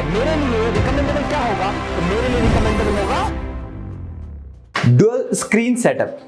है। मेरे लिए रिकमेंडेबल क्या होगा? तो मेरे लिए रिकमेंडेबल होगा डुअल स्क्रीन सेटअप।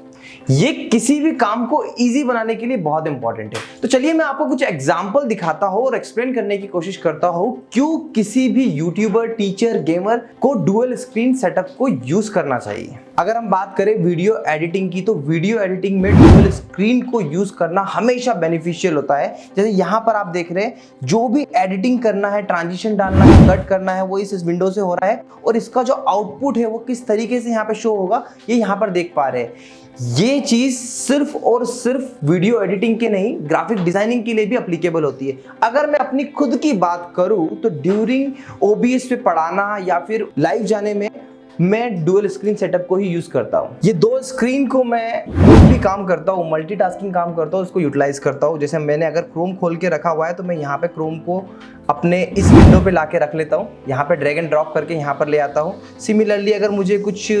ये किसी भी काम को इजी बनाने के लिए बहुत इंपॉर्टेंट है। तो चलिए मैं आपको कुछ एग्जांपल दिखाता हूं और एक्सप्लेन करने की कोशिश करता हूं क्यों किसी भी यूट्यूबर, टीचर, गेमर को डुअल स्क्रीन सेटअप को यूज करना चाहिए। अगर हम बात करें वीडियो एडिटिंग की, तो वीडियो एडिटिंग में डुअल स्क्रीन को यूज करना हमेशा बेनिफिशियल होता है। जैसे यहाँ पर आप देख रहे हैं, जो भी एडिटिंग करना है, ट्रांजिशन डालना है, कट करना है, वो इस विंडो से हो रहा है और इसका जो आउटपुट है वो किस तरीके से यहाँ पे शो होगा ये यहाँ पर देख पा रहे हैं। ये चीज सिर्फ और सिर्फ वीडियो एडिटिंग के नहीं, ग्राफिक डिजाइनिंग के लिए भी एप्लीकेबल होती है। अगर मैं अपनी खुद की बात करूं तो ड्यूरिंग ओबीएस पे पढ़ाना या फिर लाइव जाने में मैं डुअल स्क्रीन सेटअप को ही यूज करता हूँ। ये दो स्क्रीन को मैं कोई भी काम करता हूँ, मल्टीटास्किंग काम करता हूँ, उसको यूटिलाइज करता हूँ। जैसे मैंने अगर क्रोम खोल के रखा हुआ है तो मैं यहाँ पे क्रोम को अपने इस विंडो पे लाके रख लेता हूँ, यहाँ पे ड्रैग एंड ड्रॉप करके यहाँ पर ले आता हूँ। सिमिलरली अगर मुझे कुछ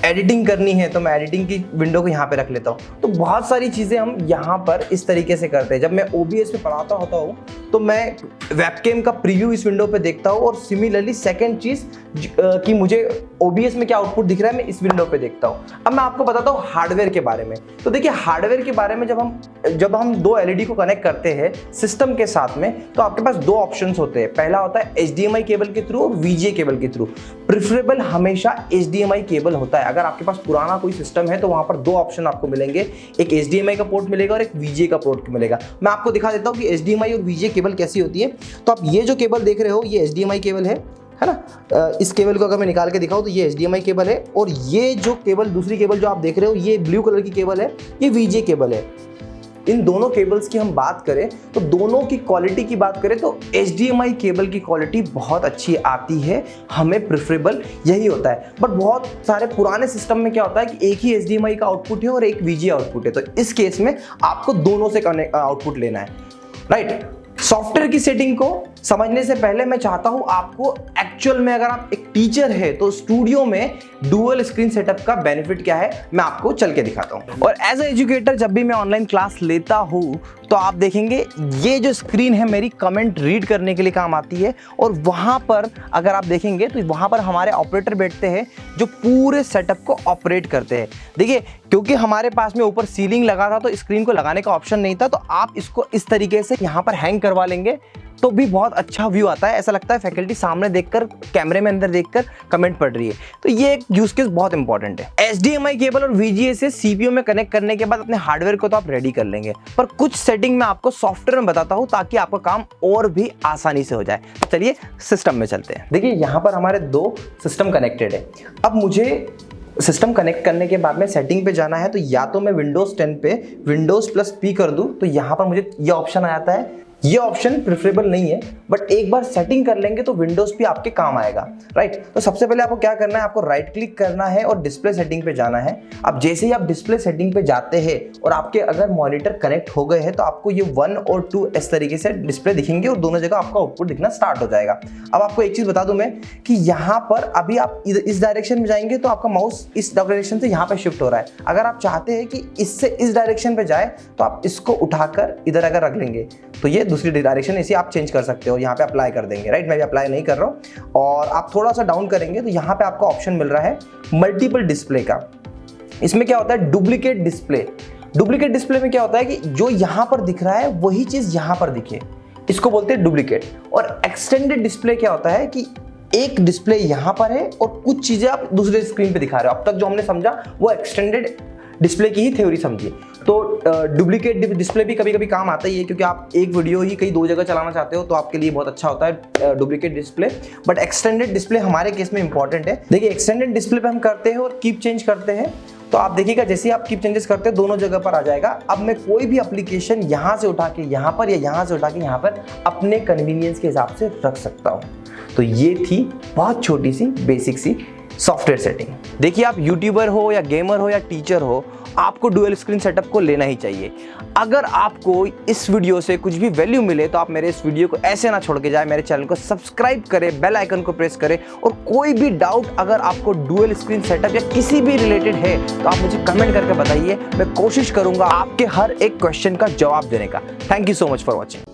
एडिटिंग करनी है तो मैं एडिटिंग की विंडो को यहाँ पे रख लेता हूँ। तो बहुत सारी चीज़ें हम यहाँ पर इस तरीके से करते हैं। जब मैं OBS पे पढ़ाता होता हूँ तो मैं वेबकैम का प्रीव्यू इस विंडो पे देखता हूँ और सिमिलरली सेकंड चीज़ कि मुझे OBS में क्या आउटपुट दिख रहा है मैं इस विंडो पे देखता हूँ। अब मैं आपको बताता हूँ हार्डवेयर के बारे में। तो देखिए हार्डवेयर के बारे में जब हम दो LED को कनेक्ट करते हैं सिस्टम के साथ में, तो आपके पास दो ऑप्शंस होते हैं। पहला होता है HDMI केबल के थ्रू और VGA केबल के थ्रू। प्रेफरेबल हमेशा HDMI केबल होता है। अगर आपके पास पुराना कोई सिस्टम है तो वहां पर दो ऑप्शन आपको मिलेंगे, एक HDMI का पोर्ट मिलेगा और एक VGA का पोर्ट मिलेगा। मैं आपको दिखा देता हूं कि HDMI और VGA केबल कैसी होती है। तो आप ये जो केबल देख रहे हो ये HDMI केबल है ना। इस केबल को अगर मैं निकाल के दिखाऊं तो ये HDMI केबल है और ये जो केबल, दूसरी केबल जो आप देख रहे हो ये ब्लू कलर की केबल है, ये VGA केबल है। इन दोनों केबल्स की हम बात करें तो दोनों की क्वालिटी की बात करें तो HDMI केबल की क्वालिटी बहुत अच्छी आती है, हमें प्रेफरेबल यही होता है। बट बहुत सारे पुराने सिस्टम में क्या होता है कि एक ही HDMI का आउटपुट है और एक VGA आउटपुट है, तो इस केस में आपको दोनों से आउटपुट लेना है, राइट। सॉफ्टवेयर की सेटिंग को समझने से पहले मैं चाहता हूं आपको एक्चुअल में, अगर आप एक टीचर है तो स्टूडियो में डुअल स्क्रीन सेटअप का बेनिफिट क्या है मैं आपको चल के दिखाता हूं। और एज ए एजुकेटर जब भी मैं ऑनलाइन क्लास लेता हूं तो आप देखेंगे ये जो स्क्रीन है मेरी कमेंट रीड करने के लिए काम आती है। और वहां पर अगर आप देखेंगे तो वहां पर हमारे ऑपरेटर बैठते हैं जो पूरे सेटअप को ऑपरेट करते हैं। देखिए क्योंकि हमारे पास में ऊपर सीलिंग लगा था तो स्क्रीन को लगाने का ऑप्शन नहीं था, तो आप इसको इस तरीके से यहाँ पर हैंग करवा लेंगे तो भी बहुत अच्छा व्यू आता है। ऐसा लगता है फैकल्टी सामने देखकर, कैमरे में अंदर देखकर कमेंट पढ़ रही है। तो ये एक यूज केस बहुत इंपॉर्टेंट है। HDMI केबल और VGA से CPU में कनेक्ट करने के बाद अपने हार्डवेयर को तो आप रेडी कर लेंगे, पर कुछ सेटिंग मैं आपको सॉफ्टवेयर में बताता हूं ताकि आपका काम और भी आसानी से हो जाए। चलिए सिस्टम में चलते हैं। देखिए यहाँ पर हमारे दो सिस्टम कनेक्टेड है। अब मुझे सिस्टम कनेक्ट करने के बाद में सेटिंग पे जाना है, तो या तो मैं Windows 10 पे Windows+P कर दूं तो यहाँ पर मुझे ये ऑप्शन आ जाता है। ये ऑप्शन प्रेफरेबल नहीं है, बट एक बार सेटिंग कर लेंगे तो विंडोज पे आपके काम आएगा, राइट। तो सबसे पहले आपको क्या करना है, आपको राइट क्लिक करना है और डिस्प्ले सेटिंग पे जाना है। अब जैसे ही आप डिस्प्ले सेटिंग पे जाते हैं और आपके अगर मॉनिटर कनेक्ट हो गए हैं तो आपको ये 1 और 2 इस तरीके से डिस्प्ले दिखेंगे और दोनों जगह आपका आउटपुट दिखना स्टार्ट हो जाएगा। अब आपको एक चीज बता दूं मैं कि यहाँ पर अभी आप इस डायरेक्शन में जाएंगे तो आपका माउस इस डायरेक्शन से यहाँ पे शिफ्ट हो रहा है। अगर आप चाहते हैं कि इससे इस डायरेक्शन पे जाए तो आप इसको उठाकर इधर अगर रख लेंगे तो ये दूसरी डायरेक्शन इसे आप चेंज कर सकते हो, यहाँ पे अप्लाई कर देंगे, राइट। मैं भी अप्लाई नहीं कर रहा हूँ। और आप थोड़ा सा डाउन करेंगे तो यहाँ पे आपको ऑप्शन मिल रहा है मल्टीपल डिस्प्ले का। इसमें क्या होता है, डुप्लीकेट डिस्प्ले। डुप्लीकेट डिस्प्ले में क्या होता है कि जो यहाँ पर दिख रहा है वही चीज यहाँ पर दिखे, इसको बोलते हैं डुप्लीकेट। और एक्सटेंडेड डिस्प्ले क्या होता है कि एक डिस्प्ले यहाँ पर है और कुछ चीजें आप दूसरे स्क्रीन पे दिखा रहे हो। अब तक जो हमने समझा वो एक्सटेंडेड डिस्प्ले की ही थ्योरी समझिए। तो डुप्लीकेट डिस्प्ले भी कभी कभी काम आता ही है, क्योंकि आप एक वीडियो ही कई दो जगह चलाना चाहते हो तो आपके लिए बहुत अच्छा होता है duplicate display. But extended display हमारे केस में इंपॉर्टेंट है। देखिए एक्सटेंडेड डिस्प्ले पे हम करते हैं और कीप चेंज करते हैं, तो आप देखिएगा जैसे ही आप कीप चेंजेस करते हैं दोनों जगह पर आ जाएगा। अब मैं कोई भी एप्लीकेशन यहाँ से उठा के यहाँ पर या यहाँ से उठा के यहाँ पर अपने कन्वीनियंस के हिसाब से रख सकता हूँ। तो ये थी बहुत छोटी सी बेसिक सी सॉफ्टवेयर सेटिंग। देखिए आप यूट्यूबर हो या गेमर हो या टीचर हो, आपको डुअल स्क्रीन सेटअप को लेना ही चाहिए। अगर आपको इस वीडियो से कुछ भी वैल्यू मिले तो आप मेरे इस वीडियो को ऐसे ना छोड़ के जाए, मेरे चैनल को सब्सक्राइब करें, बेल आइकन को प्रेस करें। और कोई भी डाउट अगर आपको डुअल स्क्रीन सेटअप या किसी भी रिलेटेड है तो आप मुझे कमेंट करके बताइए। मैं कोशिश करूंगा आपके हर एक क्वेश्चन का जवाब देने का। Thank you so much for watching.